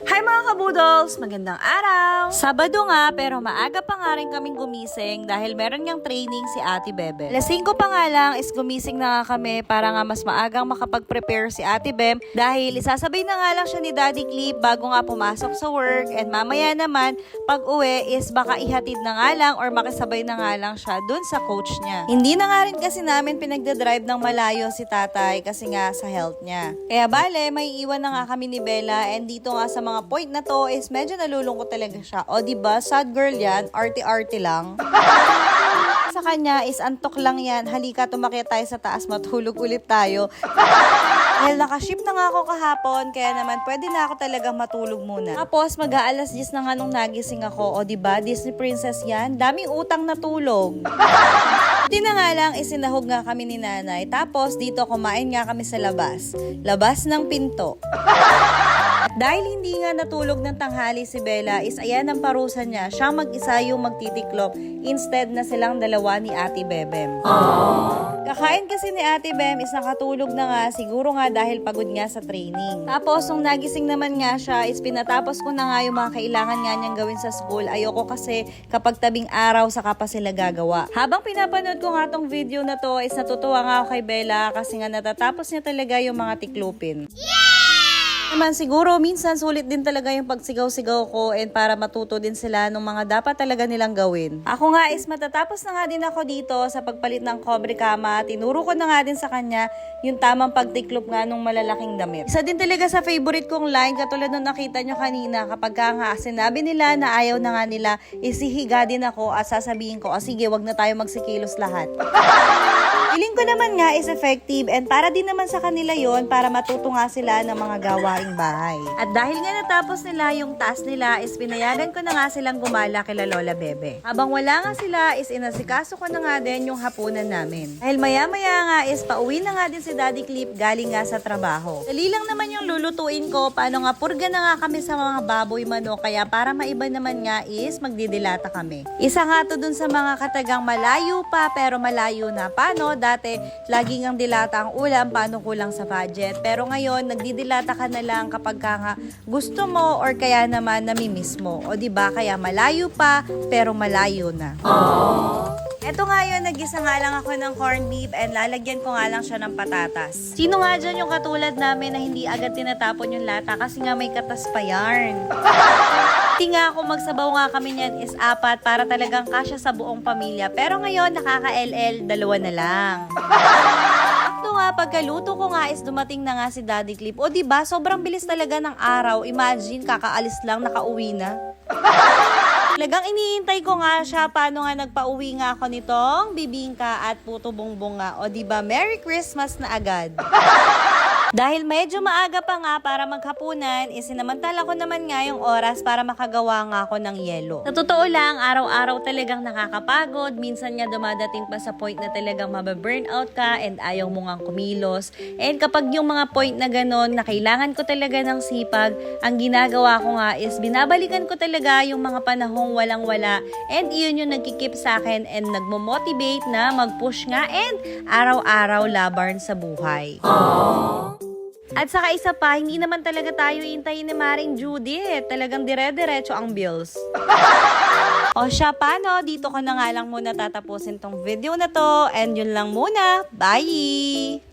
Hi mga kabudals! Magandang araw! Sabado nga pero maaga pa nga rin kaming gumising dahil meron niyang training si Ate Bebe. Alas 5 pa nga lang is gumising na nga kami para nga mas maagang makapag-prepare si Ate Bem dahil isasabay na nga lang siya ni Daddy Clip bago nga pumasok sa work, and mamaya naman pag uwi is baka ihatid na nga lang or makisabay na nga lang siya dun sa coach niya. Hindi na nga rin kasi namin pinagdadrive ng malayo si tatay kasi nga sa health niya. Kaya bale, may iwan na nga kami ni Bella, and dito nga sa mga point na to is medyo nalulungkot talaga siya. O diba, sad girl yan, arty-arty lang. Sa kanya is antok lang yan, halika tumakyat tayo sa taas, matulog ulit tayo. Dahil nakaship na nga ako kahapon, kaya naman pwede na ako talaga matulog muna. Tapos mag-aalas 10 na nga nung nagising ako. O diba, Disney princess yan, daming utang na tulog. Hindi na nga lang, isinahog nga kami ni nanay. Tapos dito kumain nga kami sa labas. Labas ng pinto. At dahil hindi nga natulog ng tanghali si Bella, is ayan ang parusa niya. Siyang mag-isa yung magtitiklop instead na silang dalawa ni Ate Bebem. Kakain kasi ni Ate Bem is nakatulog na nga, siguro nga dahil pagod nga sa training. Tapos nung nagising naman nga siya is pinatapos ko na nga yung mga kailangan nga niyang gawin sa school. Ayoko kasi kapag tabing araw saka pa sila gagawa. Habang pinapanood ko nga tong video na to is natutuwa nga ako kay Bella kasi nga natatapos niya talaga yung mga tiklupin. Naman siguro minsan sulit din talaga yung pagsigaw-sigaw ko, and para matuto din sila ng mga dapat talaga nilang gawin. Ako nga is matatapos na nga din ako dito sa pagpalit ng cobre kama. Tinuro ko na nga din sa kanya yung tamang pagtiklop nga nung malalaking damit. Isa din talaga sa favorite kong line, katulad nung nakita nyo kanina, kapag nga sinabi nila na ayaw na nga nila, isihiga din ako at sasabihin ko, sige, wag na tayo magsikilos lahat. Feeling ko naman nga is effective, and para din naman sa kanila yon para matuto nga sila ng mga gawaing bahay. At dahil nga natapos nila yung task nila is pinayagan ko na nga silang gumala kila Lola Bebe. Habang wala nga sila is inasikaso ko na nga din yung hapunan namin. Dahil maya-maya nga is pauwi na nga din si Daddy Clip galing nga sa trabaho. Dali lang naman yung lulutuin ko, paano nga purga na nga kami sa mga baboy manok, kaya para maiba naman nga is magdidilata kami. Isa nga to dun sa mga katagang malayo pa pero malayo na. Paano? Dati, laging ang dilata ang ulam, paano kulang sa budget. Pero ngayon, nagdidilata ka na lang kapag ka nga gusto mo or kaya naman namimiss mo. O diba, kaya malayo pa, pero malayo na. Eto nga yun, nagisa nga lang ako ng corned beef, and lalagyan ko nga lang siya ng patatas. Sino nga dyan yung katulad namin na hindi agad tinatapon yung lata kasi nga may katas pa yarn? Hindi nga ako magsabaw nga kami niyan is 4 para talagang kasya sa buong pamilya. Pero ngayon, nakaka-LL, 2 na lang. Ito nga, pagkaluto ko nga is dumating na nga si Daddy Clip. O diba, sobrang bilis talaga ng araw. Imagine, kakaalis lang, nakauwi na. Talagang iniintay ko nga siya, paano nga nagpauwi nga ako nitong bibingka at puto bongbong nga. O diba, Merry Christmas na agad. Dahil medyo maaga pa nga para maghapunan, isinamantala ko naman nga yung oras para makagawa nga ako ng yelo. Sa totoo lang, araw-araw talagang nakakapagod. Minsan nga dumadating pa sa point na talagang mababurnout ka and ayaw mo nga kumilos. And kapag yung mga point na ganon, na kailangan ko talaga ng sipag, ang ginagawa ko nga is binabalikan ko talaga yung mga panahong walang-wala. And iyon yung nagkikip sa akin and nagmo-motivate na mag-push nga and araw-araw laban sa buhay. At saka isa pa, hindi naman talaga tayo hintayin ni Maring Judith. Talagang dire-diretso ang bills. O siya, paano? Dito ko na nga lang muna tatapusin tong video na to. And yun lang muna. Bye!